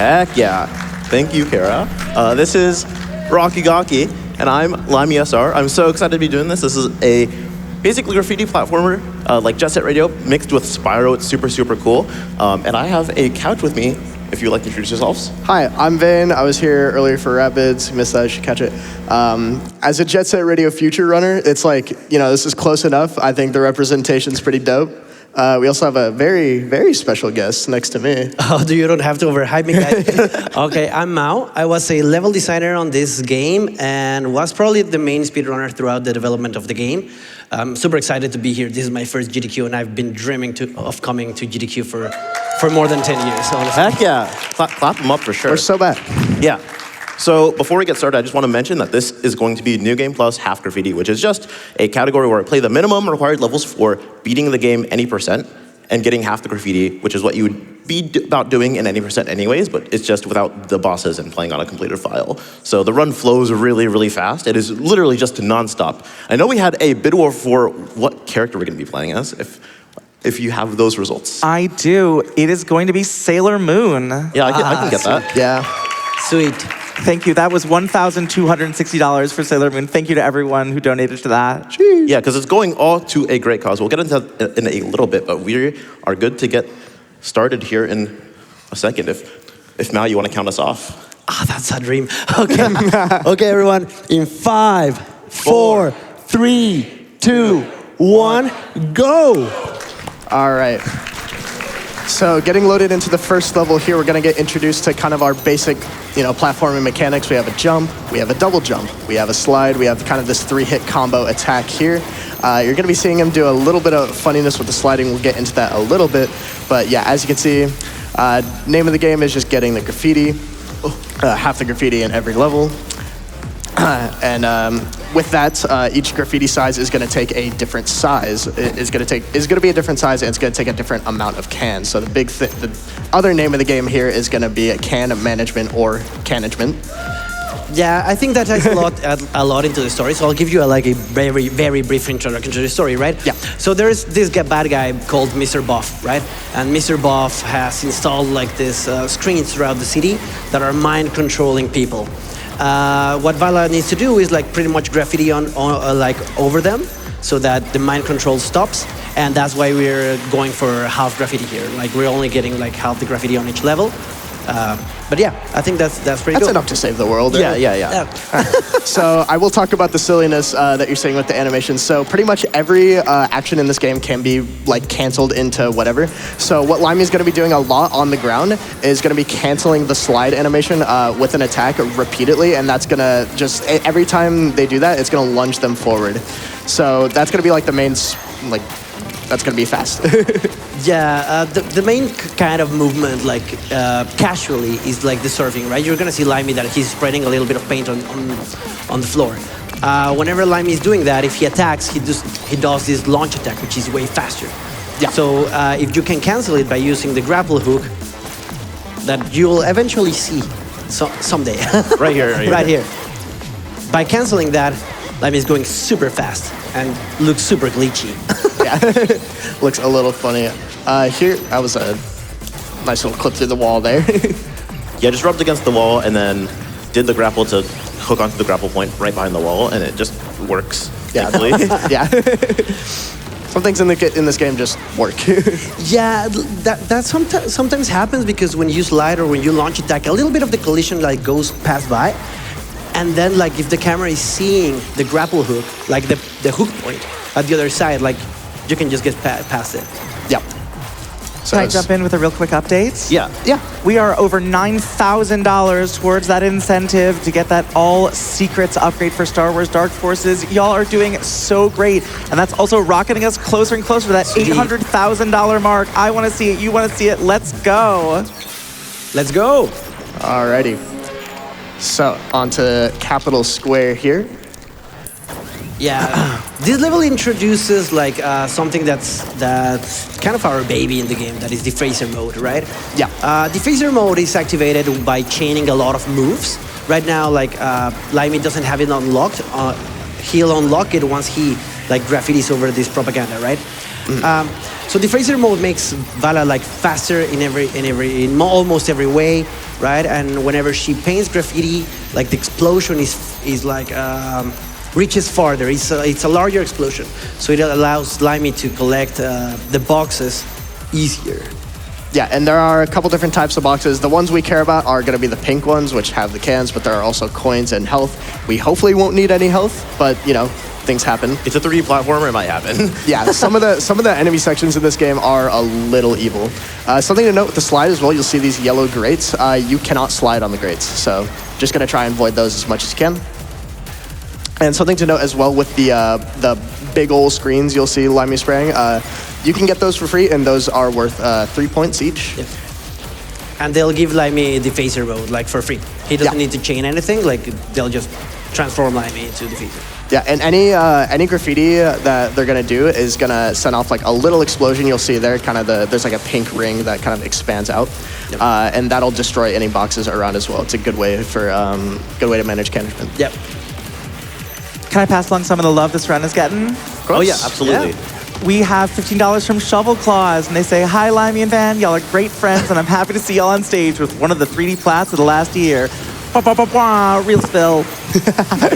Heck yeah. Thank you, Kara. This is Rakugaki, and I'm Limy SR. I'm so excited to be doing this. This is a basically graffiti platformer, like Jet Set Radio, mixed with Spyro. It's super, super cool. And I have a couch with me, if you'd like to introduce yourselves. Hi, I'm Vaen. I was here earlier for Rapids. Missed that, you should catch it. As a Jet Set Radio future runner, it's like, this is close enough. I think the representation's pretty dope. We also have a very, very special guest next to me. Oh, you don't have to overhype me, guys. Okay, I'm Mao. I was a level designer on this game and was probably the main speedrunner throughout the development of the game. I'm super excited to be here. This is my first GDQ, and I've been dreaming of coming to GDQ for more than 10 years, honestly. Heck yeah. Clap them up for sure. We're so bad. Yeah. So before we get started, I just want to mention that this is going to be New Game Plus Half Graffiti, which is just a category where I play the minimum required levels for beating the game any percent and getting half the graffiti, which is what you would be about doing in any percent anyways, but it's just without the bosses and playing on a completed file. So the run flows really, really fast. It is literally just nonstop. I know we had a bid war for what character we're going to be playing as, if you have those results. I do. It is going to be Sailor Moon. Yeah, I can get that. Yeah. Sweet. Thank you. That was $1,260 for Sailor Moon. Thank you to everyone who donated to that. Jeez. Yeah, because it's going all to a great cause. We'll get into that in a little bit, but we are good to get started here in a second. If Mal, you want to count us off. Ah, that's a dream. Okay. Okay, everyone. In 5, 4, 3, 2, 1, go! All right. So getting loaded into the first level here, we're going to get introduced to kind of our basic, platforming mechanics. We have a jump, we have a double jump, we have a slide, we have kind of this 3-hit combo attack here. You're going to be seeing him do a little bit of funniness with the sliding. We'll get into that a little bit. But yeah, as you can see, name of the game is just getting the graffiti, half the graffiti in every level. And with that, each graffiti size is going to take a different size. It's going to be a different size, and it's going to take a different amount of cans. So the other name of the game here is going to be a can management or canagement. Yeah, I think that has a lot into the story. So I'll give you a very, very brief introduction to the story, right? Yeah. So there's this bad guy called Mr. Buff, right? And Mr. Buff has installed this screens throughout the city that are mind controlling people. What Vala needs to do is pretty much graffiti on over them so that the mind control stops, and that's why we're going for half graffiti here. We're only getting half the graffiti on each level. But yeah, I think that's pretty good. That's enough to save the world. Yeah. So I will talk about the silliness that you're seeing with the animation. So pretty much every action in this game can be canceled into whatever. So what Limy is going to be doing a lot on the ground is going to be canceling the slide animation with an attack repeatedly, and that's going to just, every time they do that, it's going to lunge them forward. So that's going to be the main, that's going to be fast. Yeah, the main kind of movement, casually, is the surfing, right? You're gonna see Limy that he's spreading a little bit of paint on the floor. Whenever Limy is doing that, if he attacks, he does this launch attack, which is way faster. Yeah. So if you can cancel it by using the grapple hook, that you'll eventually see someday. Right here. Right here. By canceling that, Limy is going super fast and looks super glitchy. Yeah, looks a little funny. Here, that was a nice little clip through the wall there. Yeah, just rubbed against the wall and then did the grapple to hook onto the grapple point right behind the wall, and it just works. Yeah, yeah. Some things in this game just work. Yeah, that sometimes happens because when you slide or when you launch attack, a little bit of the collision goes past by, and then if the camera is seeing the grapple hook, the hook point at the other side, you can just get past it. Yep. So Can I jump in with a real quick update? Yeah. We are over $9,000 towards that incentive to get that all secrets upgrade for Star Wars Dark Forces. Y'all are doing so great. And that's also rocketing us closer and closer to that $800,000 mark. I want to see it. You want to see it. Let's go. Let's go. Alrighty. So onto Capital Square here. Yeah, this level introduces something that's kind of our baby in the game, that is Defacer mode, right? Yeah. Defacer mode is activated by chaining a lot of moves. Right now, Limy doesn't have it unlocked. He'll unlock it once he graffitis over this propaganda, right? So Defacer mode makes Vala faster in almost every way. right? And whenever she paints graffiti, like the explosion is like reaches farther. It's a larger explosion, so it allows Limy to collect the boxes easier. Yeah, and there are a couple different types of boxes. The ones we care about are going to be the pink ones, which have the cans, but there are also coins and health. We hopefully won't need any health, but you know, things happen. It's a 3D platformer, it might happen. Yeah, some of the enemy sections in this game are a little evil. Something to note with the slide as well, you'll see these yellow grates. You cannot slide on the grates, so just going to try and avoid those as much as you can. And something to note as well with the big old screens you'll see Limy spraying, you can get those for free, and those are worth 3 points each. Yep. And they'll give Limy the phaser mode, like for free. He doesn't need to chain anything, like they'll just transform Limy into the phaser. Yeah, and any graffiti that they're gonna do is gonna send off like a little explosion. You'll see there, kind of there's like a pink ring that kind of expands out, and that'll destroy any boxes around as well. It's a good way to manage management. Yep. Can I pass along some of the love this run is getting? Oh yeah, absolutely. Yeah. We have $15 from Shovel Claws, and they say, "Hi, Limy and Vaen. Y'all are great friends, and I'm happy to see y'all on stage with one of the 3D plats of the last year. Real spill."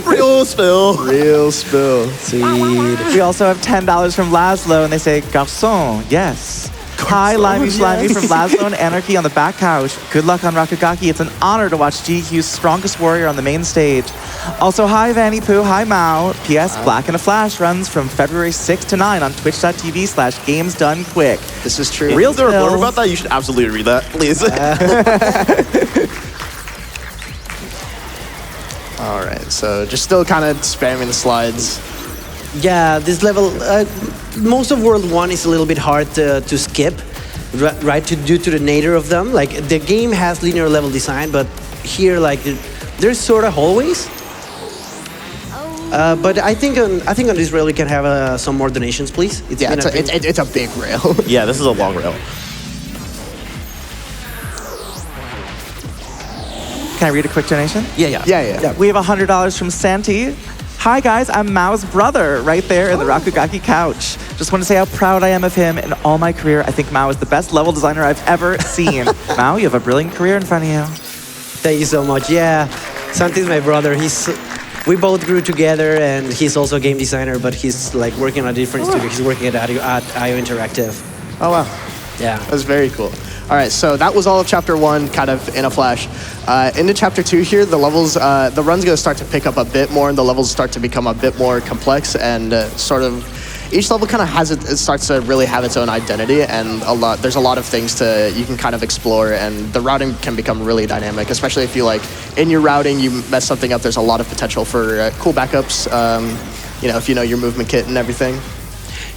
Real spill. Real spill. Sweet. We also have $10 from Laszlo, and they say, "Garçon, yes." Hi, Limy Slimy from Laszlo and Anarchy on the back couch. Good luck on Rakugaki. It's an honor to watch GQ's strongest warrior on the main stage. Also, hi, Vanny Poo. Hi, Mao. P.S. Black in a Flash runs from February 6 to 9 on twitch.tv/gamesdonequick. This is true. Real Is there a blurb spill. about that? You should absolutely read that, please. All right, so just still kind of spamming the slides. Yeah, this level, most of World 1 is a little bit hard to skip, right, due to the nature of them. Like, the game has linear level design, but here, like, there's sort of hallways. But I think on this rail we can have some more donations, please. It's a big rail. Yeah, this is a long rail. Can I read a quick donation? Yeah. We have $100 from Santi. Hi guys, I'm Mao's brother, right there in the Rakugaki couch. Just want to say how proud I am of him. In all my career, I think Mao is the best level designer I've ever seen. Mao, you have a brilliant career in front of you. Thank you so much. Yeah, Santi's my brother. We both grew together, and he's also a game designer, but he's like working on a different studio. He's working at IO Interactive. Oh wow. Yeah. That's very cool. All right, so that was all of Chapter 1, kind of in a flash. Into Chapter 2 here, the levels, the run's going to start to pick up a bit more, and the levels start to become a bit more complex, and sort of each level kind of has it starts to really have its own identity, and there's a lot of things you can kind of explore, and the routing can become really dynamic, especially if you like in your routing you mess something up. There's a lot of potential for cool backups. If you know your movement kit and everything.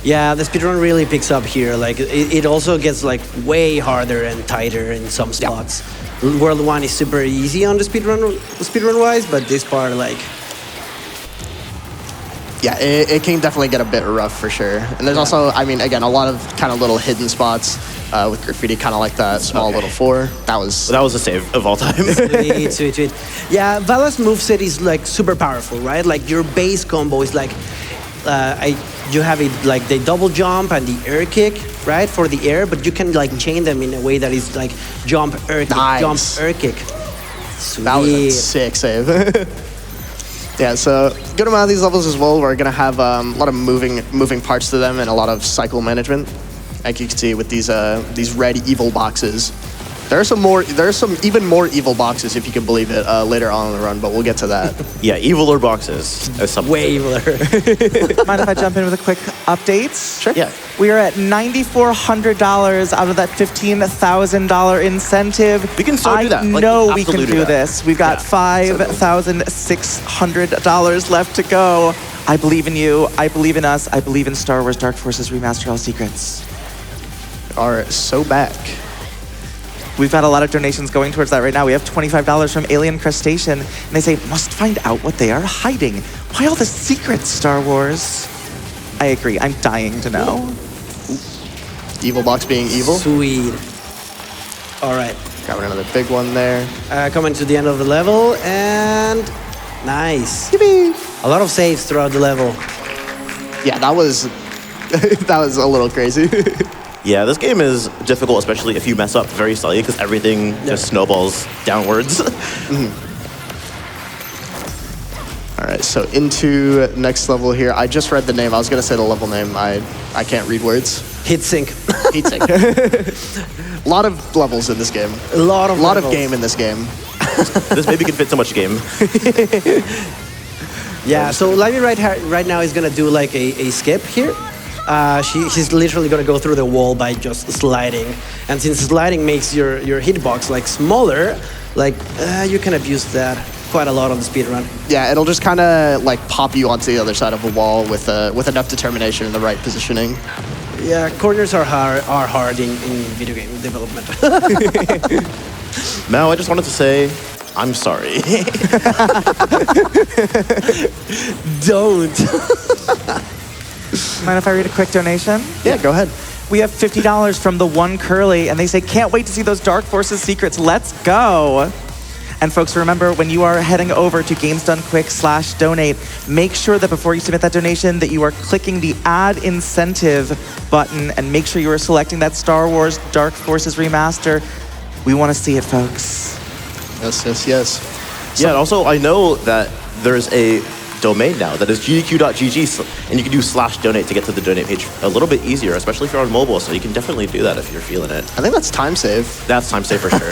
Yeah, the speedrun really picks up here. Like, it also gets like way harder and tighter in some spots. Yeah. World 1 is super easy on the speedrun wise, but this part, like... Yeah, it can definitely get a bit rough for sure. And there's also, I mean, again, a lot of kind of little hidden spots with graffiti, kind of like that small little 4. That was a save of all time. Sweet. Yeah, Vala's moveset is like super powerful, right? Like your base combo is like... you have it like the double jump and the air kick, right, for the air, but you can like chain them in a way that is like jump, air kick, jump, air kick. Sweet. That was a sick save. Yeah, so good amount of these levels as well. We're gonna have a lot of moving parts to them and a lot of cycle management, like you can see with these red evil boxes. There are some even more evil boxes, if you can believe it, later on in the run, but we'll get to that. Yeah, eviler boxes. Way eviler. Mind if I jump in with a quick update? Sure. Yeah. We are at $9,400 out of that $15,000 incentive. We can still do that. I know we can do this. We've got $5,600 left to go. I believe in you. I believe in us. I believe in Star Wars Dark Forces Remaster All Secrets. Are so back. We've got a lot of donations going towards that right now. We have $25 from Alien Crustacean, and they say, must find out what they are hiding. Why all the secrets, Star Wars? I agree. I'm dying to know. Evil box being evil. Sweet. All right. Got another big one there. Coming to the end of the level, and nice. Yippee. A lot of saves throughout the level. Yeah, that was that was a little crazy. Yeah, this game is difficult, especially if you mess up very slightly, because everything just snowballs downwards. All right, so into next level here. I just read the name. I was going to say the level name. I can't read words. Heatsink. Heatsink. A lot of levels in this game. A lot of game in this game. This baby can fit so much game. Yeah, so Limy right now is going to do like a skip here. She's literally going to go through the wall by just sliding. And since sliding makes your hitbox like smaller, like you can abuse that quite a lot on the speedrun. Yeah, it'll just kind of like pop you onto the other side of a wall with enough determination and the right positioning. Yeah, corners are hard in video game development. Mao, I just wanted to say, I'm sorry. Don't. Mind if I read a quick donation? Yeah, go ahead. We have $50 from the One Curly, and they say, can't wait to see those Dark Forces secrets. Let's go. And folks, remember, when you are heading over to GamesDoneQuick/donate, make sure that before you submit that donation that you are clicking the Add Incentive button and make sure you are selecting that Star Wars Dark Forces remaster. We want to see it, folks. Yes. Yeah, and also I know that there's a domain now that is gdq.gg, and you can do /donate to get to the donate page a little bit easier, especially if you're on mobile, so you can definitely do that if you're feeling it. I think that's time save. That's time save for sure.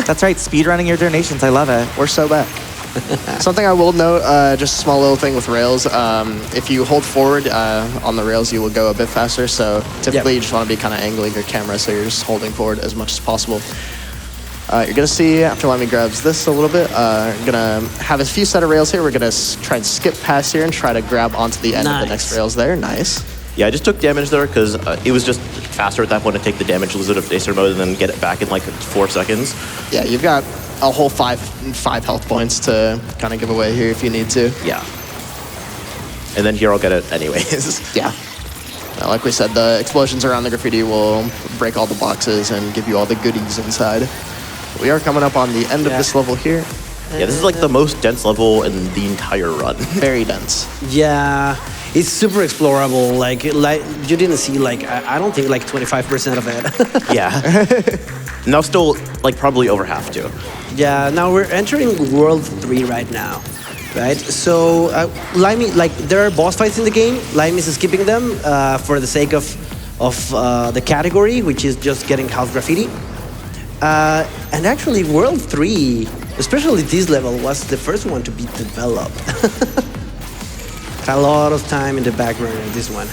That's right, speedrunning your donations. I love it. We're so back. Something I will note, just a small little thing with rails. If you hold forward on the rails, you will go a bit faster. So typically you just want to be kind of angling your camera so you're just holding forward as much as possible. You're going to see, after Limy grabs this a little bit, we're going to have a few set of rails here. We're going to try and skip past here and try to grab onto the end of the next rails there. Nice. Yeah, I just took damage there because it was just faster at that point to take the damage, lose it of Acer mode, and then get it back in like 4 seconds. Yeah, you've got a whole five health points to kind of give away here if you need to. Yeah. And then here I'll get it anyways. Yeah. Like we said, the explosions around the graffiti will break all the boxes and give you all the goodies inside. We are coming up on the end of this level here. Yeah, this is like the most dense level in the entire run. Very dense. Yeah, it's super explorable. Like you didn't see like I don't think like 25% of it. Yeah. Now still like probably over half too. Yeah. Now we're entering World 3 right now, right? So Limy, like there are boss fights in the game. Limy is skipping them for the sake of the category, which is just getting house graffiti. And actually, World 3, especially this level, was the first one to be developed. Had a lot of time in the background in this one.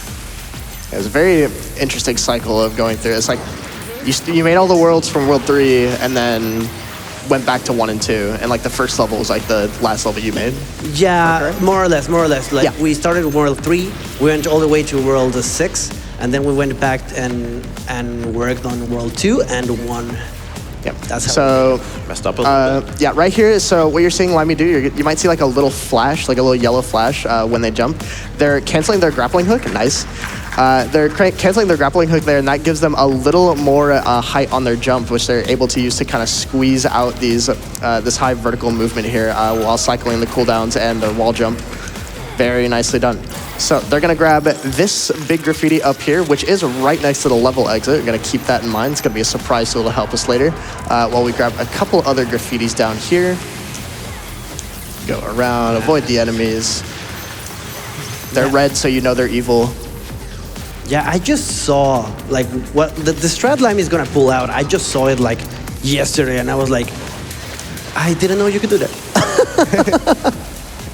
It was a very interesting cycle of going through. It's like you made all the worlds from World 3 and then went back to 1 and 2. And like the first level was like the last level you made. Yeah, more or less. Like we started World 3, we went all the way to World 6, and then we went back and worked on World 2 and 1. Yep. That's how so messed up a little bit. Yeah, right here. So what you're seeing Limy do, you might see like a little flash, like a little yellow flash when they jump. They're canceling their grappling hook. Nice. They're canceling their grappling hook there, and that gives them a little more height on their jump, which they're able to use to kind of squeeze out these this high vertical movement here while cycling the cooldowns and their wall jump. Very nicely done. So they're going to grab this big graffiti up here, which is right next to the level exit. We're going to keep that in mind. It's going to be a surprise tool to help us later. While we grab a couple other graffitis down here. Go around, avoid the enemies. They're red, so you know they're evil. Yeah, I just saw like what the strat Limy is gonna pull out. I just saw it like yesterday, and I was like, I didn't know you could do that.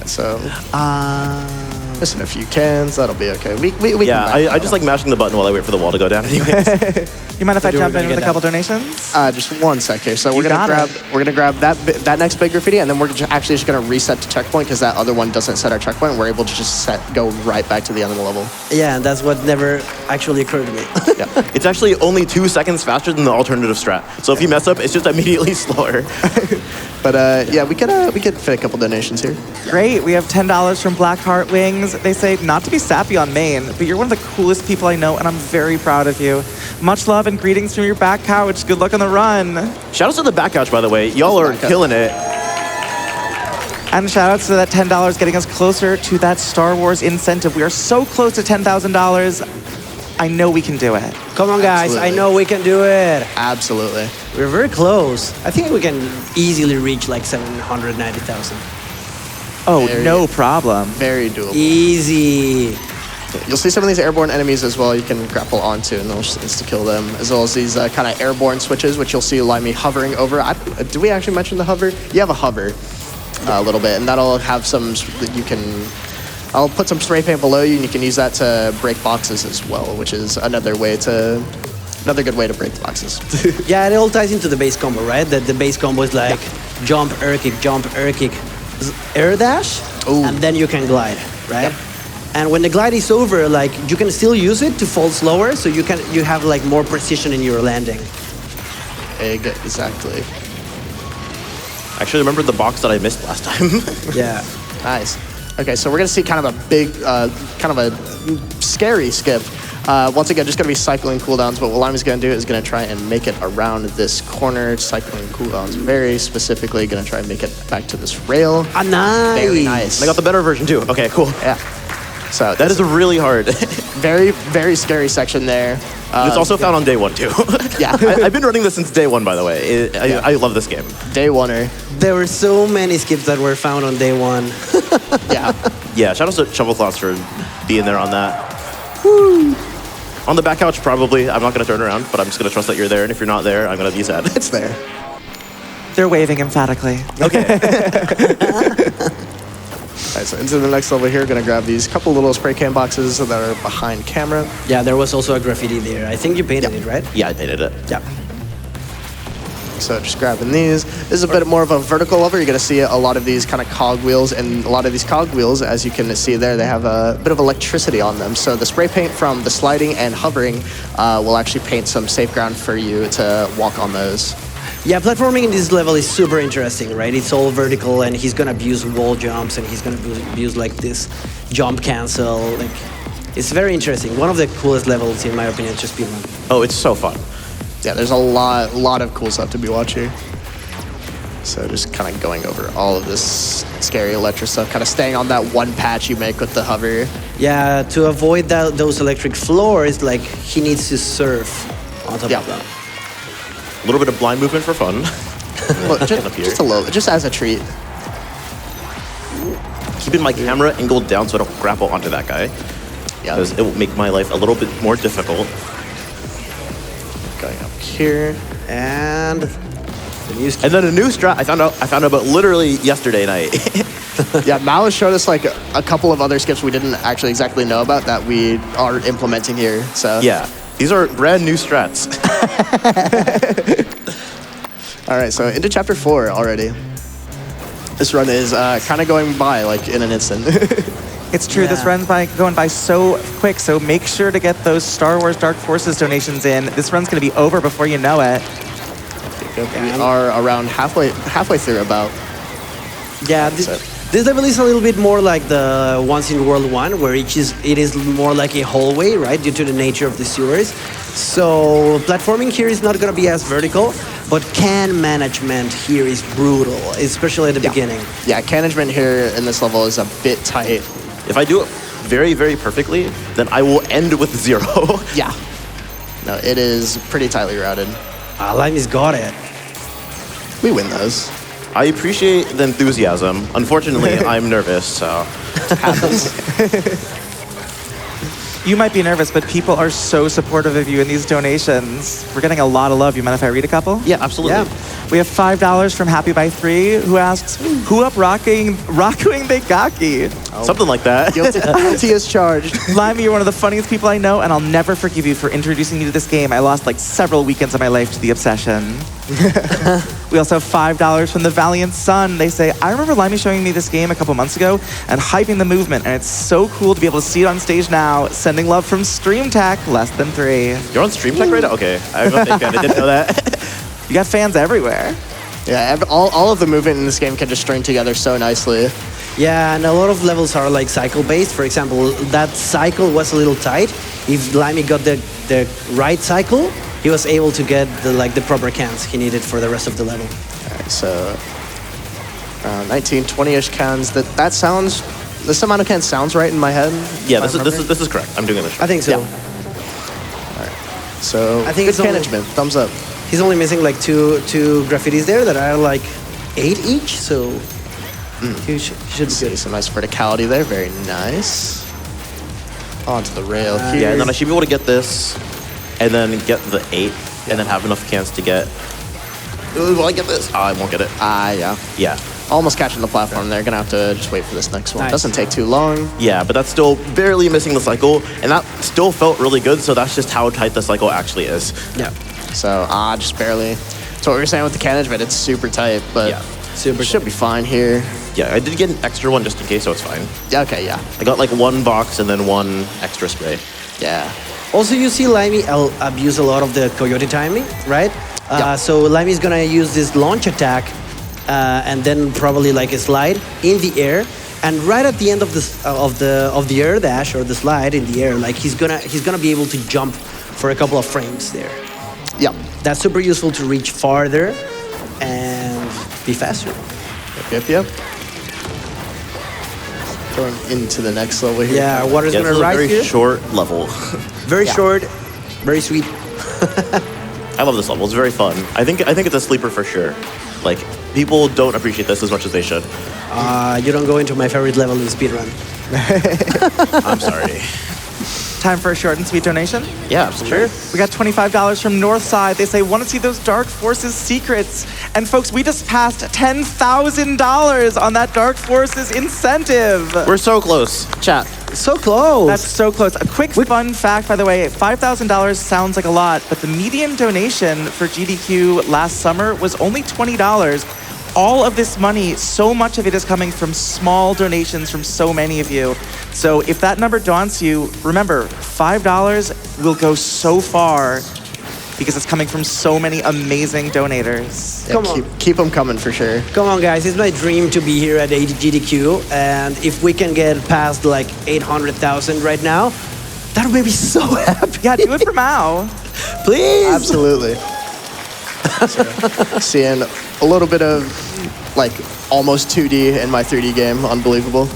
So, missing a few cans. That'll be okay. We yeah, I just like mashing the button while I wait for the wall to go down. Anyways. You mind if I jump in with a couple donations? Just 1 sec here. So we're gonna grab that next big graffiti, and then we're actually just gonna reset to checkpoint because that other one doesn't set our checkpoint. We're able to just go right back to the end of the level. Yeah, and that's what never actually occurred to me. Yeah. It's actually only 2 seconds faster than the alternative strat. So if you mess up, it's just immediately slower. But yeah, we could fit a couple donations here. Great, we have $10 from Blackheart Wings. They say, not to be sappy on main, but you're one of the coolest people I know, and I'm very proud of you. Much love and greetings from your back couch. Good luck on the run. Shoutouts to the back couch, by the way. Y'all are killing it. And shoutouts to that $10 getting us closer to that Star Wars incentive. We are so close to $10,000. I know we can do it. Come on, guys. Absolutely. I know we can do it. Absolutely. We're very close. I think we can easily reach like 790,000. Oh, Very- no problem. Very doable. Easy. You'll see some of these airborne enemies as well you can grapple onto, and they'll insta-kill them, as well as these kind of airborne switches, which you'll see Limy hovering over. Did we actually mention the hover? You have a hover a little bit, and that'll have some that you can... I'll put some spray paint below you, and you can use that to break boxes as well, which is another good way to break the boxes. Yeah, it all ties into the base combo, right? That the base combo is like jump, air kick, air dash, Ooh. and then you can glide, right? Yep. And when the glide is over, like you can still use it to fall slower, so you have like more precision in your landing. Exactly. I actually remembered the box that I missed last time. Yeah. Nice. Okay, so we're gonna see kind of a big, kind of a scary skip. Once again, just gonna be cycling cooldowns, but what Limy's gonna do is gonna try and make it around this corner, cycling cooldowns very specifically, gonna try and make it back to this rail. Ah, nice. Very nice. I got the better version too. Okay, cool. Yeah. So That is really hard. very, very scary section there. It's also found on day one too. Yeah. I've been running this since day one, by the way. I love this game. Day oneer. There were so many skips that were found on day one. Yeah. Yeah, shout out to Shovelcloths for being there on that. Woo. On the back couch, probably. I'm not going to turn around, but I'm just going to trust that you're there. And if you're not there, I'm going to be sad. It's there. They're waving emphatically. Okay. All right, so into the next level here, gonna grab these couple little spray can boxes that are behind camera. Yeah, there was also a graffiti there. I think you painted it, right? Yeah, I painted it. Yeah. So just grabbing these. This is a bit more of a vertical level. You're gonna see a lot of these kind of cog wheels, and a lot of these cog wheels, as you can see there, they have a bit of electricity on them. So the spray paint from the sliding and hovering will actually paint some safe ground for you to walk on those. Yeah, platforming in this level is super interesting, right? It's all vertical, and he's gonna abuse wall jumps, and he's gonna abuse like this jump cancel. Like, it's very interesting. One of the coolest levels, in my opinion, to speedrun. Oh, it's so fun. Yeah, there's a lot of cool stuff to be watching. So just kind of going over all of this scary electric stuff, kind of staying on that one patch you make with the hover. Yeah, to avoid those electric floors, like he needs to surf on top of them. A little bit of blind movement for fun. Look, Up here. just a little, just as a treat. Keeping my camera angled down so I don't grapple onto that guy. Yeah. Because it will make my life a little bit more difficult. Going up here. And the new And then a new strat I found out about literally yesterday night. Yeah, Mal has showed us like a couple of other skips we didn't actually exactly know about that we are implementing here. So Yeah, these are brand new strats. All right, so into chapter 4 already. This run is kind of going by like in an instant. It's true, this Yeah. run's going by so quick, so make sure to get those Star Wars Dark Forces donations in. This run's gonna be over before you know it. We are around halfway through about. Yeah, this level is a little bit more like the Once in World 1, where it is more like a hallway, right, due to the nature of the sewers. So platforming here is not going to be as vertical, but can management here is brutal, especially at the beginning. Yeah, management here in this level is a bit tight. If I do it very, very perfectly, then I will end with 0. Yeah. No, it is pretty tightly routed. Limy's got it. We win those. I appreciate the enthusiasm. Unfortunately, I'm nervous, so. You might be nervous, but people are so supportive of you in these donations. We're getting a lot of love. You mind if I read a couple? Yeah, absolutely. Yeah. We have $5 from Happy by 3, who asks, who up rocking Rakugaki? Something like that. Guilty as charged. Limy, you're one of the funniest people I know, and I'll never forgive you for introducing me to this game. I lost like several weekends of my life to the obsession. We also have $5 from the Valiant Sun. They say, I remember Limy showing me this game a couple months ago and hyping the movement, and it's so cool to be able to see it on stage now. Sending love from StreamTech, less than 3. You're on StreamTech right now? Okay, I'm a big fan. I didn't know that. You got fans everywhere. Yeah, all of the movement in this game can just string together so nicely. Yeah, and a lot of levels are like cycle-based. For example, that cycle was a little tight. If Limy got the right cycle, he was able to get the proper cans he needed for the rest of the level. All right, so 19, 20-ish cans. That sounds. This amount of cans sounds right in my head. Yeah, if I this is correct. I'm doing this. I think so. So I think good it's only- management. Thumbs up. He's only missing like two graffitis there that are like 8 each, so he should be See good. some nice verticality there. Very nice. Onto the rail here. Yeah, and then I should be able to get this, and then get the 8, and then have enough cans to get. Ooh, will I get this? Oh, I won't get it. Yeah. Yeah. Almost catching the platform there. Gonna have to just wait for this next one. Nice. Doesn't take too long. Yeah, but that's still barely missing the cycle, and that still felt really good, so that's just how tight the cycle actually is. Yeah, So, just barely. So what we were saying with the cannage, but it's super tight, but Yeah. super should be fine here. Yeah, I did get an extra one just in case, so it's fine. Yeah, okay, yeah. I got like 1 box and then 1 extra spray. Yeah. Also, you see Limy abuse a lot of the coyote timing, right? Yeah. So Limy's gonna use this launch attack, and then probably like a slide in the air, and right at the end of the air dash or the slide in the air, like he's gonna be able to jump for a couple of frames there. Yeah. That's super useful to reach farther and be faster. Yep. Going into the next level here. Yeah, water's Yeah, this gonna is a rise very here. short level. Very Yeah. short, very sweet. I love this level. It's very fun. I think it's a sleeper for sure. Like, people don't appreciate this as much as they should. You don't go into my favorite level in speedrun. I'm sorry. Time for a short and sweet donation. Yeah, absolutely. We got $25 from Northside. They say, want to see those Dark Forces secrets. And folks, we just passed $10,000 on that Dark Forces incentive. We're so close. Chat. So close. That's so close. A quick fun fact, by the way, $5,000 sounds like a lot, but the median donation for GDQ last summer was only $20. All of this money, so much of it is coming from small donations from so many of you. So if that number daunts you, remember, $5 will go so far because it's coming from so many amazing donators. Yeah, Come on. keep them coming for sure. Come on, guys. It's my dream to be here at GDQ. And if we can get past like 800,000 right now, that would make me so happy. Yeah, do it for Mao. Please. Absolutely. So, seeing a little bit of like almost 2D in my 3D game. Unbelievable.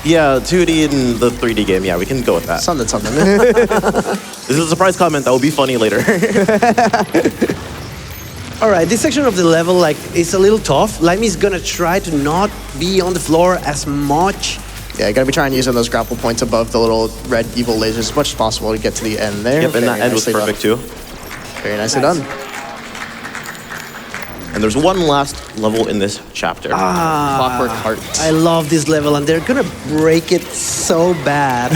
Yeah, 2D in the 3D game. Yeah, we can go with that. Something. This is a surprise comment that will be funny later. All right, this section of the level, like, it's a little tough. Limy's gonna try to not be on the floor as much. Yeah, you gotta be trying using those grapple points above the little red evil lasers as much as possible to get to the end there. Yep, and that end was nicely perfect done. too. Very nicely Nice. done. And there's one last level in this chapter. Clockwork Heart. I love this level, and they're gonna break it so bad.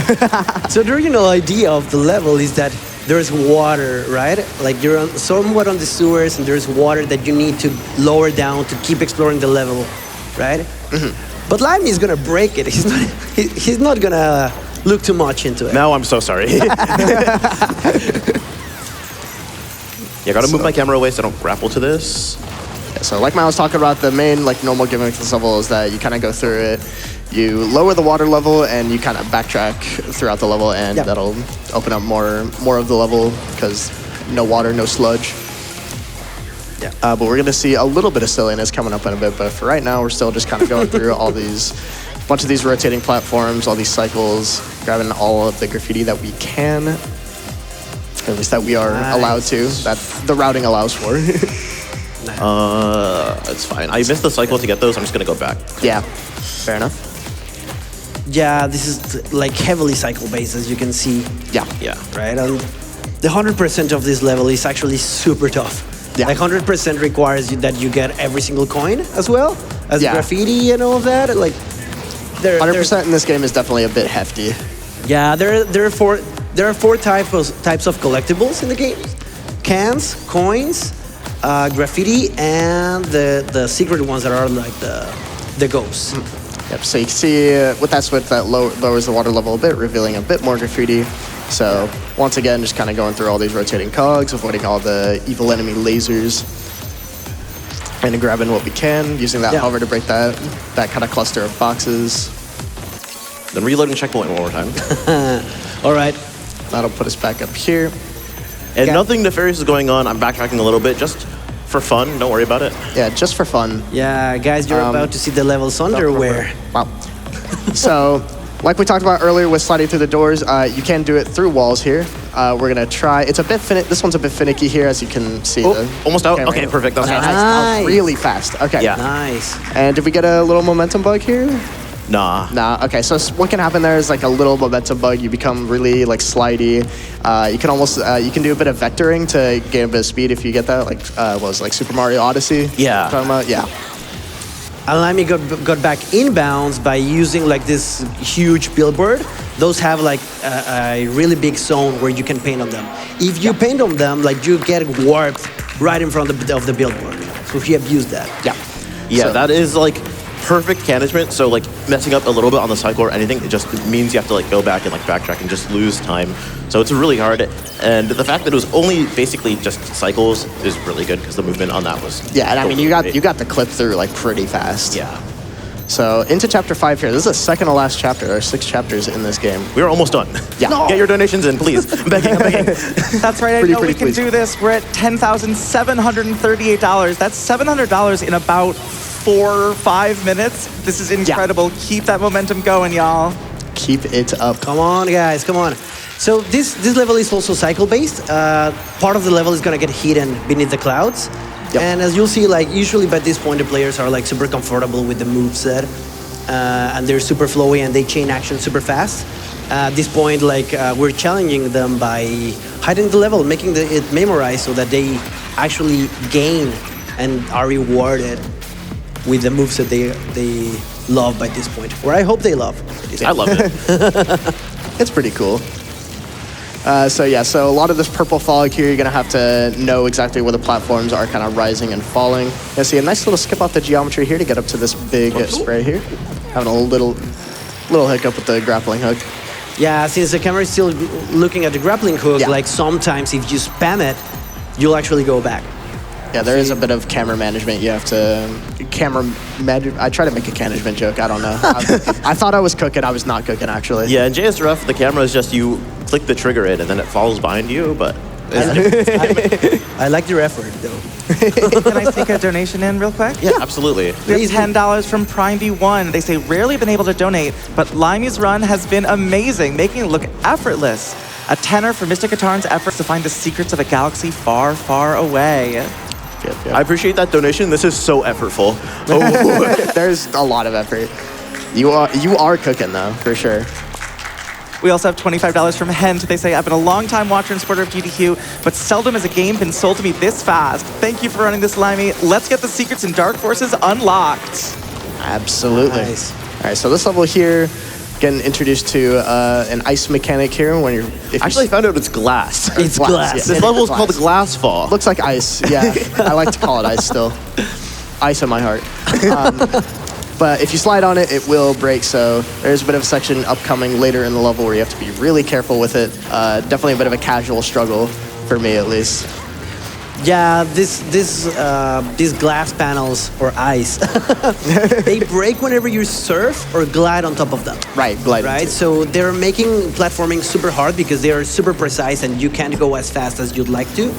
So the original idea of the level is that there's water, right? Like you're somewhat on the sewers, and there's water that you need to lower down to keep exploring the level, right? But Limy is gonna break it. He's not gonna look too much into it. Now I'm so sorry. Yeah, gotta move my camera away so I don't grapple to this. Yeah, so like Mike was talking about, the main like normal gimmick of this level is that you kind of go through it, you lower the water level, and you kind of backtrack throughout the level, and Yep. that'll open up more of the level because no water, no sludge. Yeah. But we're gonna see a little bit of silliness coming up in a bit. But for right now, we're still just kind of going through all these, bunch of these rotating platforms, all these cycles, grabbing all of the graffiti that we can, at least that we are allowed to, that the routing allows for. It's fine. I missed the cycle to get those. I'm just gonna go back. Yeah, fair enough. Yeah, this is like heavily cycle based, as you can see, Yeah, Yeah. right? And the 100% of this level is actually super tough. Yeah. Like 100% requires you that you get every single coin as well as Yeah. graffiti and all of that. Like, 100% in this game is definitely a bit hefty. Yeah, there are four types of collectibles in the game: cans, coins, graffiti, and the secret ones that are like the ghosts. Yep, so you can see with that switch that lowers the water level a bit, revealing a bit more graffiti. So once again, just kind of going through all these rotating cogs, avoiding all the evil enemy lasers, and grabbing what we can, using that Yeah. hover to break that kind of cluster of boxes. Then reloading checkpoint one more time. All right. That'll put us back up here. And Yeah. nothing nefarious is going on. I'm backtracking a little bit just for fun. Don't worry about it. Yeah, just for fun. Yeah, guys, you're about to see the levels underwear. Wow. So Like we talked about earlier with sliding through the doors, you can do it through walls here. We're gonna try. It's a bit this one's a bit finicky here, as you can see. Almost out. camera Okay, here. perfect. That's Okay, nice. nice. That was Nice. really fast. Okay. Yeah. Nice. And did we get a little momentum bug here? Nah. Nah. Okay. So what can happen there is like a little momentum bug. You become really like slidey. You can almost you can do a bit of vectoring to gain a bit of speed if you get that. Like what was it, like Super Mario Odyssey? Yeah. Talking about? Yeah. And Limy got back inbounds by using like this huge billboard. Those have like a really big zone where you can paint on them. If you paint on them, like you get warped right in front of the billboard. So he abused that. Yeah. Yeah, So- that is like perfect management. So like messing up a little bit on the cycle or anything, it just means you have to like go back and like backtrack and just lose time. So it's really hard. And the fact that it was only basically just cycles is really good because the movement on that was. Yeah, and I mean totally you got the clip through like pretty fast. Yeah. So into chapter 5 here. This is the second to last chapter. There are 6 chapters in this game. We are almost done. Yeah. No. Get your donations in, please. I'm begging, I'm begging. That's right. I Pretty, know we pretty can pleased. do this. We're at $10,738. That's $700 in about 4 or 5 minutes. This is incredible. Keep that momentum going, y'all. Keep it up. Come on, guys, come on. So this level is also cycle-based. Part of the level is gonna get hidden beneath the clouds. Yep. And as you'll see, like usually by this point, the players are like super comfortable with the moveset. And they're super flowy and they chain action super fast. At this point, like we're challenging them by hiding the level, making it memorize so that they actually gain and are rewarded with the moves that they love by this point. Or I hope they love. I love it. It's pretty cool. So yeah, so a lot of this purple fog here, you're gonna have to know exactly where the platforms are kind of rising and falling. You see a nice little skip off the geometry here to get up to this big spray here. Having a little hiccup with the grappling hook. Yeah, since the camera is still looking at the grappling hook, Yeah. like sometimes if you spam it, you'll actually go back. Yeah, there is a bit of camera management. You have to I try to make a management joke. I don't know. I thought I was cooking. I was not cooking actually. Yeah, in JSRF, the camera is just you click the trigger in and then it follows behind you, but I like your effort, though. Can I sneak a donation in real quick? yeah, absolutely. We have $10 from Prime B1. They say, rarely been able to donate, but Limy's run has been amazing, making it look effortless. A tenner for Mr. Katarn's efforts to find the secrets of a galaxy far, far away. Yep. I appreciate that donation. This is so effortful. Oh, There's a lot of effort. You are cooking though, for sure. We also have $25 from Hent. They say, I've been a long time watcher and supporter of GDQ, but seldom has a game been sold to me this fast. Thank you for running this, Limy. Let's get the secrets and dark forces unlocked. Absolutely. Nice. All right, so this level here, getting introduced to an ice mechanic here when you're. actually, I found out it's glass. It's glass. yeah. This level is Glass. called Glass Fall. Looks like ice. Yeah, I like to call it ice still. Ice in my heart. But if you slide on it, it will break. So there's a bit of a section upcoming later in the level where you have to be really careful with it. Definitely a bit of a casual struggle for me, at least. Yeah, these glass panels or ice, they break whenever you surf or glide on top of them. Right, gliding. Right, too. so they're making platforming super hard because they are super precise and you can't go as fast as you'd like to,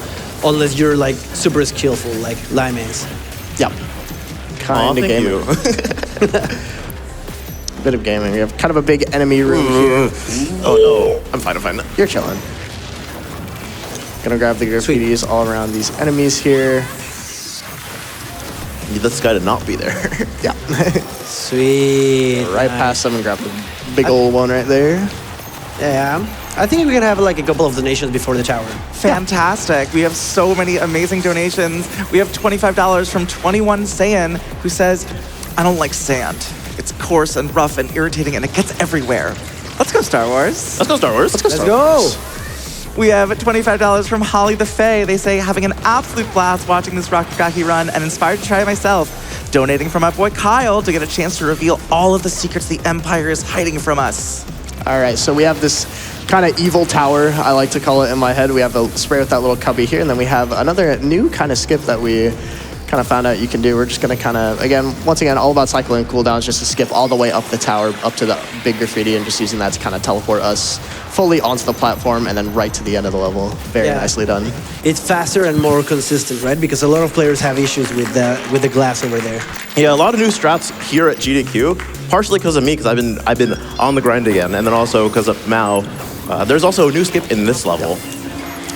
unless you're like super skillful, like Lime is. Yep. Aw, Kind of thank gaming. you. Bit of gaming. We have kind of a big enemy room here. Oh no, I'm fine. You're chilling. Gonna grab the graffitis all around these enemies here. Need this guy to not be there. Yeah. Sweet. Right nice. past them and grab the big old one right there. Yeah, I think we can have like a couple of donations before the tower. Fantastic. We have so many amazing donations. We have $25 from 21 Saiyan, who says, I don't like sand. It's coarse and rough and irritating and it gets everywhere. Let's go, Star Wars. Let's go, Star Wars. Let's go. We have $25 from Holly the Fae. They say, having an absolute blast watching this Rakugaki run and inspired to try it myself. Donating from my boy Kyle to get a chance to reveal all of the secrets the Empire is hiding from us. All right, so we have this kind of evil tower, I like to call it in my head. We have the spray with that little cubby here, and then we have another new kind of skip that we kind of found out you can do. We're just going to kind of, once again, all about cycling cooldowns, just to skip all the way up the tower, up to the big graffiti, and just using that to kind of teleport us fully onto the platform and then right to the end of the level. Very nicely done. It's faster and more consistent, right? Because a lot of players have issues with the glass over there. Yeah, a lot of new strats here at GDQ. partially because of me, because I've been on the grind again, and then also because of Mao. There's also a new skip in this level.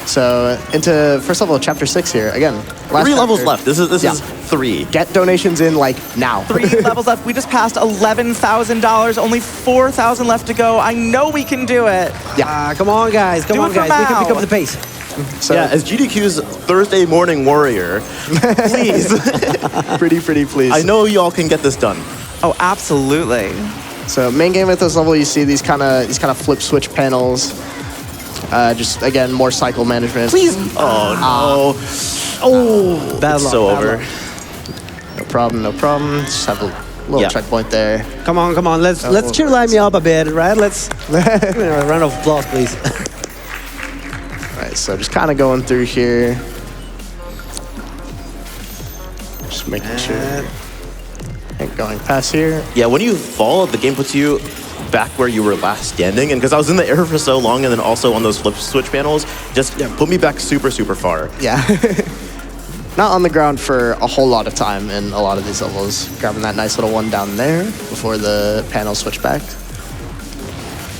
So into first level of chapter 6 here. Again, last 3 levels chapter. left. This is 3. Get donations in like now. 3 levels left. We just passed $11,000. Only 4,000 left to go. I know we can do it. Come on, guys. Come Do on, it for guys. We can Mao. pick up the pace. So Yeah, as GDQ's Thursday morning warrior, please. pretty please. I know y'all can get this done. Oh, absolutely. So main game at this level, you see these kind of flip switch panels. Just again more cycle management. Please. Oh no. Oh, Bad it's luck, so bad over. luck. No problem. Just have a little Yeah. checkpoint there. Come on. Let's cheer Limy up a bit, right? Let's give me a round of applause, please. All right, so just kind of going through here. Just making sure. And going past here. Yeah, when you fall, the game puts you back where you were last standing, and because I was in the air for so long, and then also on those flip switch panels, just put me back super far. Yeah. Not on the ground for a whole lot of time in a lot of these levels. Grabbing that nice little one down there before the panels switch back.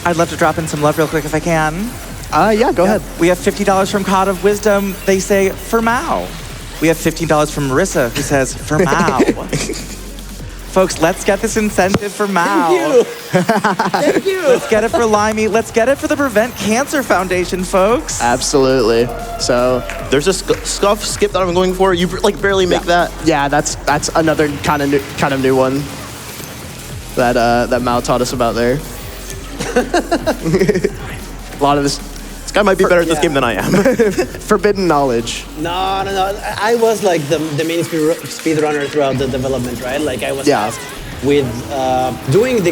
I'd love to drop in some love real quick if I can. Yeah, go ahead. We have $50 from God of Wisdom. They say, for Mao. We have $15 from Marissa, who says, for Mao. Folks, let's get this incentive for Mao. Thank you. Let's get it for Limy. Let's get it for the Prevent Cancer Foundation, folks. Absolutely. So There's a scuff skip that I'm going for. You like barely make that. yeah, that's another kind of new one that Mao taught us about there. A lot of this This guy might be better at this yeah. game than I am. forbidden knowledge. No. I was like the main speedrunner throughout the development, right? Like I was tasked with doing the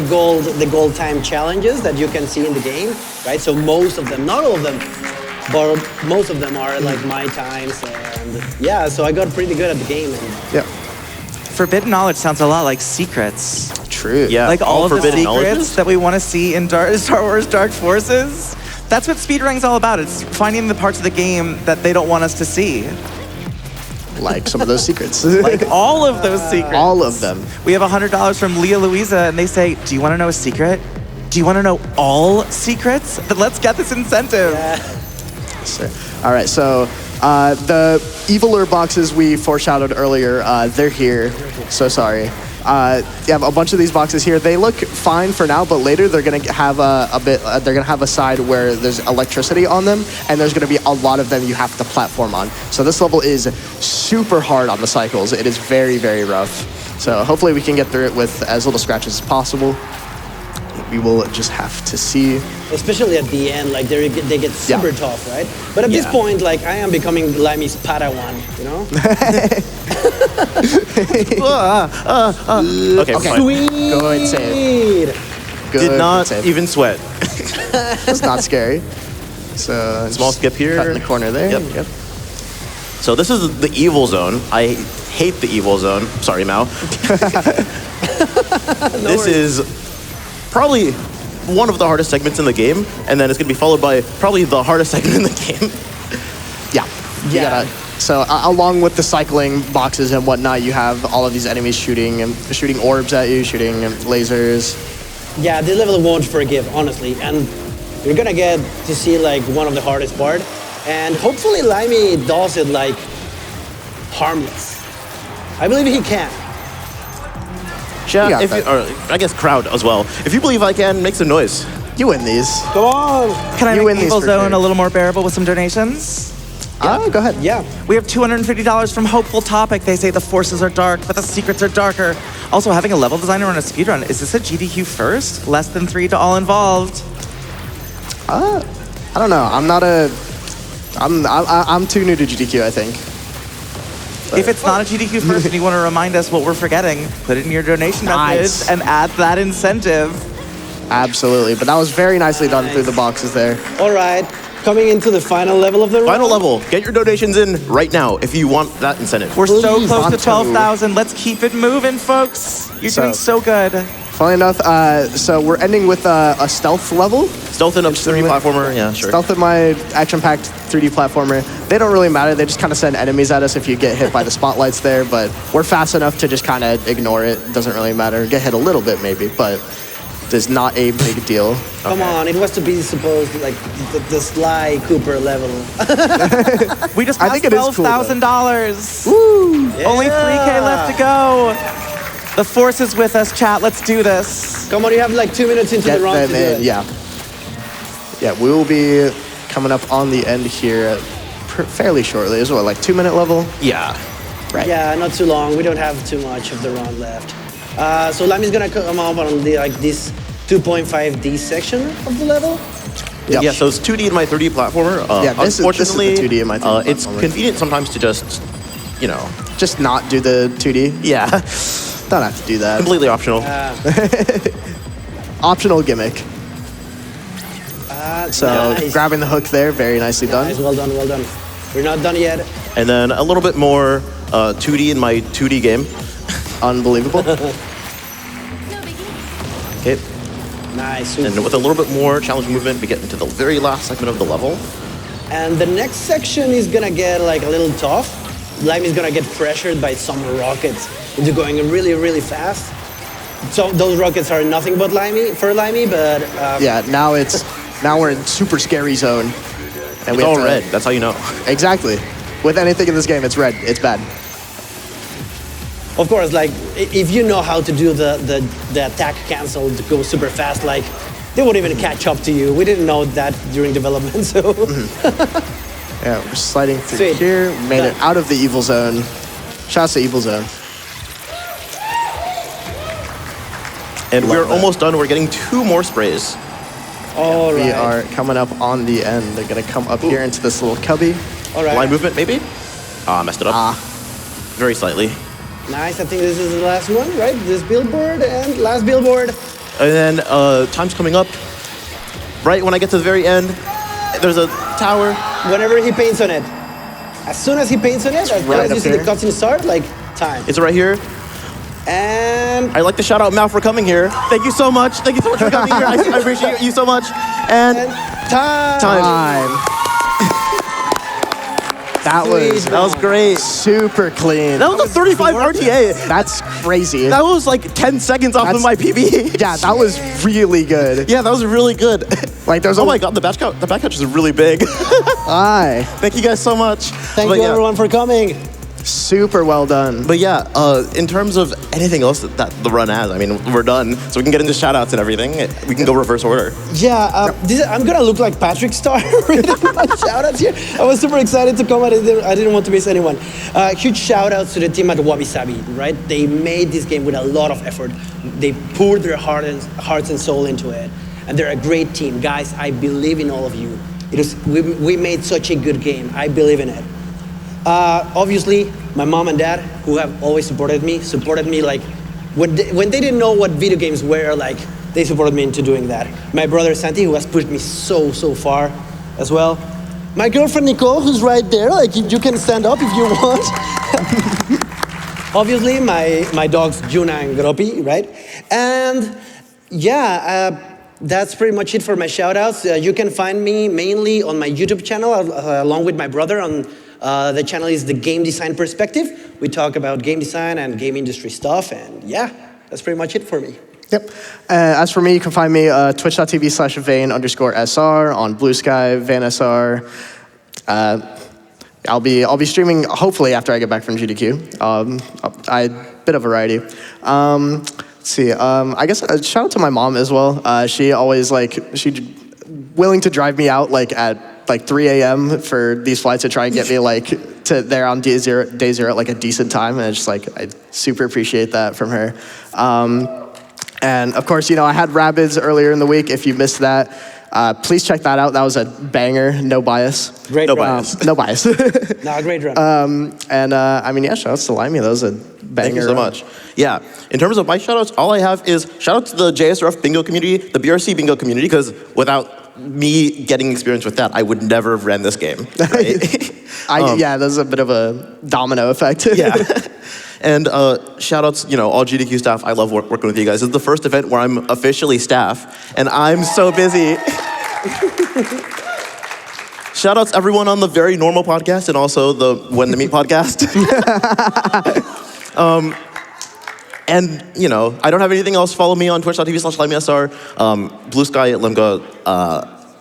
gold time challenges that you can see in the game, right? So most of them, not all of them, but most of them are like my times, and yeah. So I got pretty good at the game. And Yeah. Forbidden knowledge sounds a lot like secrets. True. Yeah. Like all of the forbidden secrets knowledges? that we want to see in Star Wars Dark Forces. That's what speedrunning's all about. It's finding the parts of the game that they don't want us to see. Like some of those secrets. Like all of those secrets. All of them. We have $100 from Leah Louisa, and they say, do you want to know a secret? Do you want to know all secrets? Then let's get this incentive. So, all right, so the eviler boxes we foreshadowed earlier, they're here. So sorry. You have a bunch of these boxes here. They look fine for now, but later they're gonna have they're gonna have a side where there's electricity on them, and there's gonna be a lot of them you have to platform on. So this level is super hard on the cycles. It is very rough. So hopefully we can get through it with as little scratches as possible. We will just have to see. especially at the end, like they get super tough, right? But at this point, like I am becoming Limy's Padawan, you know? Okay, fine. Sweet. Go and save. Good. Did not save. even sweat. It's not scary. So Small skip here. Cut in the corner there. Yep. So this is the evil zone. I hate the evil zone. Sorry, Mao. This is probably one of the hardest segments in the game, and then it's going to be followed by probably the hardest segment in the game. Yeah. You gotta, so along with the cycling boxes and whatnot, you have all of these enemies shooting orbs at you, shooting lasers. Yeah, this level won't forgive, honestly, and you're gonna get to see like one of the hardest part, and hopefully Limy does it like harmless. I believe he can. Chat, got if you, or I guess crowd as well. If you believe I can, make some noise. You win these. Come on. Can I You win make these Evil for Zone sure. a little more bearable with some donations? Go ahead. Yeah. We have $250 from Hopeful Topic. They say the forces are dark, but the secrets are darker. Also, having a level designer on a speedrun, is this a GDQ first? Less than 3 to all involved. I don't know. I'm too new to GDQ, I think. If it's not a GDQ first and you want to remind us what we're forgetting, put it in your donation Nice. message and add that incentive. Absolutely. But that was very nicely done through the boxes there. All right. Coming into the final level of the Final round. level. Get your donations in right now if you want that incentive. We're so Please, close to Anto. 12,000. Let's keep it moving, folks. You're doing so good. Funny enough, so we're ending with a stealth level. Stealth in a 3D platformer, yeah, sure. Stealth in my action-packed 3D platformer. They don't really matter. They just kind of send enemies at us if you get hit by the spotlights there, but we're fast enough to just kind of ignore it. Doesn't really matter. Get hit a little bit maybe, but it's not a big deal. Come on, it was to be supposed like the Sly Cooper level. We just I passed think it is cool, $12,000. Woo! Yeah. Only 3K left to go. The force is with us, chat. Let's do this. Come on, you have like 2 minutes into Get the run them to do in, it. yeah. Yeah, we will be coming up on the end here fairly shortly. Is what, like 2-minute level? Yeah. Right. Yeah, not too long. We don't have too much of the run left. So Limy's gonna come up on the, like this 2.5D section of the level. Yep. Yeah, so it's 2D in my 3D platformer. Yeah, this is the unfortunately, 2D in my 3D it's platformer. convenient sometimes to just, you know, Just not do the 2D. yeah, Don't have to do that. completely optional. Optional gimmick. So nice. grabbing the hook there, very nicely done. Nice, well done, well done. We're not done yet. And then a little bit more 2D in my 2D game. Unbelievable. Okay. Nice. And with a little bit more challenging movement, we get into the very last segment of the level. And the next section is gonna get like a little tough. Limy's gonna get pressured by some rockets into going really, really fast. So those rockets are nothing but Limy, but Yeah, now we're in super scary zone. And It's all red, that's how you know. Exactly. With anything in this game, it's red. It's bad. of course, like if you know how to do the attack cancel to go super fast, like they won't even catch up to you. We didn't know that during development, so. Yeah, we're sliding through Sweet. here. Made it out of the evil zone. Shouts to evil zone. And we're that. almost done. We're getting 2 more sprays. All right. We are coming up on the end. They're gonna come up here into this little cubby. All right. Line movement, maybe? Ah, messed it up. Very slightly. Nice. I think this is the last one, right? This billboard and last billboard. And then time's coming up. Right when I get to the very end, there's a tower. Whenever he paints on it. As soon as he paints on it, right as you up see the here. cutscene start, like time. It's right here. And I'd like to shout out Mal for coming here. Thank you so much. Thank you so much for coming here. I appreciate you so much. And time. Time. That was that was great. super clean. That was a 35 RTA. That's crazy. That was like 10 seconds off of That's- my PB. Yeah, that was really good. Yeah, that was really good. Like there's Oh my god, the back catch is really big. Aye. Thank you guys so much. Thank But you yeah. everyone for coming. Super well done. But yeah, in terms of anything else that the run has, I mean, we're done. So we can get into shout-outs and everything. We can go reverse order. Yeah, I'm gonna look like Patrick Star with my shout-outs here. I was super excited to come. I didn't want to miss anyone. Huge shout-outs to the team at Wabi Sabi, right? They made this game with a lot of effort. They poured their hearts and soul into it. And they're a great team. Guys, I believe in all of you. We made such a good game. I believe in it. Obviously, my mom and dad, who have always supported me like when they didn't know what video games were, like they supported me into doing that. My brother Santi, who has pushed me so far as well. My girlfriend Nicole, who's right there, like you can stand up if you want. Obviously, my dogs Juna and Gropi, right? And yeah, that's pretty much it for my shout-outs. You can find me mainly on my YouTube channel along with my brother on the channel is The Game Design Perspective. We talk about game design and game industry stuff, and yeah, that's pretty much it for me. Yep. As for me, you can find me twitch.tv/vaen_SR on Blue Sky, VaenSR. I'll be streaming hopefully after I get back from GDQ. Bit of variety. Let's see. I guess shout out to my mom as well. She always she's willing to drive me out at 3 a.m. for these flights to try and get me to there on day zero at a decent time, and it's just I super appreciate that from her. And of course, I had Rabbids earlier in the week. If you missed that, please check that out. That was a banger, no bias. Great No run. bias. No bias. No, great run. And I mean, yeah, shout outs to Limy. That was a banger. Thank you so much. Yeah, in terms of my shout-outs, all I have is shout-out to the JSRF bingo community, the BRC bingo community, because without me getting experience with that, I would never have ran this game. Right? Yeah, there's a bit of a domino effect. Yeah. And shout outs, all GDQ staff. I love working with you guys. This is the first event where I'm officially staff, and I'm so busy. Shout outs everyone on the Very Normal podcast and also the When the Meet podcast. And, I don't have anything else. Follow me on twitch.tv/LymySR, Blue Sky at Limga,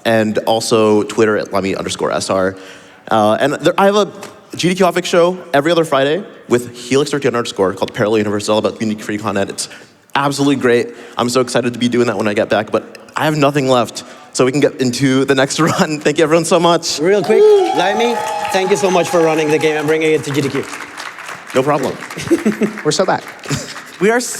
and also Twitter at Limy_SR. And I have a GDQ Office show every other Friday with Helix13_ called Parallel Universe. It's all about unique free content. It's absolutely great. I'm so excited to be doing that when I get back, but I have nothing left. So we can get into the next run. Thank you everyone so much. Real quick, Limy, thank you so much for running the game and bringing it to GDQ. No problem. We're so back. We are so